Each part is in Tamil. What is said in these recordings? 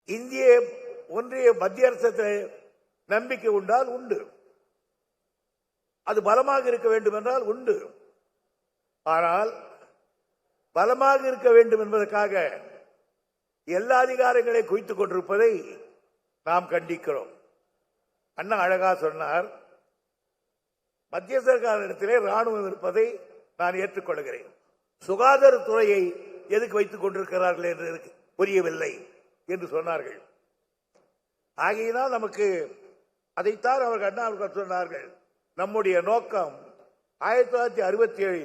இந்திய ஒன்றிய மத்திய அரசு நம்பிக்கை உண்டால் உண்டு, அது பலமாக இருக்க வேண்டும் என்றால் உண்டு. ஆனால் பலமாக இருக்க வேண்டும் என்பதற்காக எல்லா அதிகாரங்களை குவித்துக் கொண்டிருப்பதை நாம் கண்டிக்கிறோம். அண்ணா அழகா சொன்னார், மத்திய சர்க்காரிடத்திலே ராணுவம் இருப்பதை நான் ஏற்றுக்கொள்கிறேன். சுகாதாரத்துறையை எதுக்கு வைத்துக் கொண்டிருக்கிறார்கள் என்று புரியவில்லை என்று சொன்னார்கள். ஆகையினால் நமக்கு அதைத்தான் அவர்கள் அண்ணா அவர்கள் சொன்னார்கள். நம்முடைய நோக்கம் 1967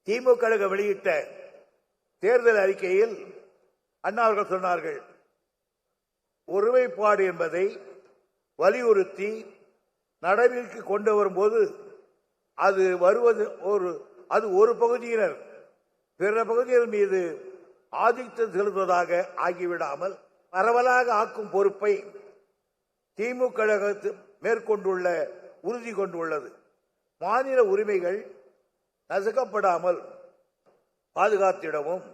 திமுக வெளியிட்ட தேர்தல் அறிக்கையில் அண்ணா அவர்கள் சொன்னார்கள், ஒருமைப்பாடு என்பதை வலியுறுத்தி நடைமுறைக்கு கொண்டு வரும்போது அது ஒரு பகுதியினர் பிற பகுதியினர் மீது ஆதிக்கம் செலுத்துவதாக ஆகிவிடாமல் பரவலாக ஆக்கும் பொறுப்பை திமுக மேற்கொண்டுள்ள உறுதி கொண்டுள்ளது. மாநில உரிமைகள் நசுக்கப்படாமல் பாதுகாத்திடவும்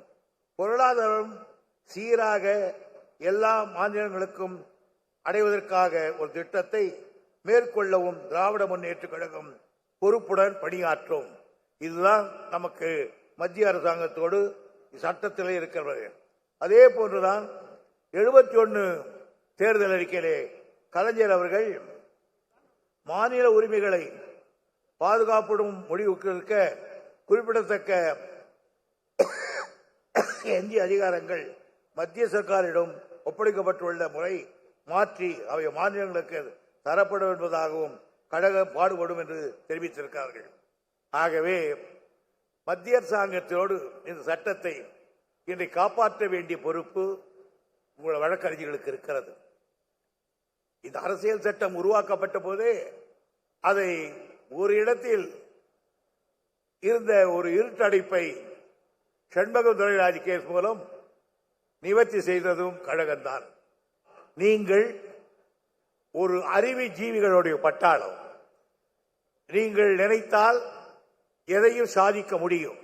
பொருளாதாரம் சீராக எல்லா மாநிலங்களுக்கும் அடைவதற்காக ஒரு திட்டத்தை மேற்கொள்ளவும் திராவிட முன்னேற்ற கழகம் பொறுப்புடன் பணியாற்றும். இதுதான் நமக்கு மத்திய அரசாங்கத்தோடு சட்டத்திலே இருக்கிறது. அதே போன்றுதான் 71 தேர்தல் அறிக்கையிலே கலைஞர் அவர்கள் மாநில உரிமைகளை பாதுகாப்புடன் முடிவுக்கு இருக்க குறிப்பிடத்தக்க எஞ்சிய அதிகாரங்கள் மத்திய சர்க்காரிடம் ஒப்படைக்கப்பட்டுள்ள முறை மாற்றி அவை மாநிலங்களுக்கு தரப்படும் என்பதாகவும் கழகம் பாடுபடும் என்று தெரிவித்திருக்கிறார்கள். ஆகவே மத்திய அரசாங்கத்தோடு இந்த சட்டத்தை இன்றை காப்பாற்ற வேண்டிய பொறுப்பு உங்கள் வழக்கறிஞர்களுக்கு இருக்கிறது. இந்த அரசியல் சட்டம் உருவாக்கப்பட்ட போதே அதை ஒரு இடத்தில் இருந்த ஒரு இருட்டடைப்பை சண்முகம் துரைராஜ் கேஸ் மூலம் நிவர்த்தி செய்ததும் கழகம்தான். நீங்கள் ஒரு அறிவு ஜீவிகளுடைய பட்டாளம். நீங்கள் நினைத்தால் எதையும் சாதிக்க முடியும்.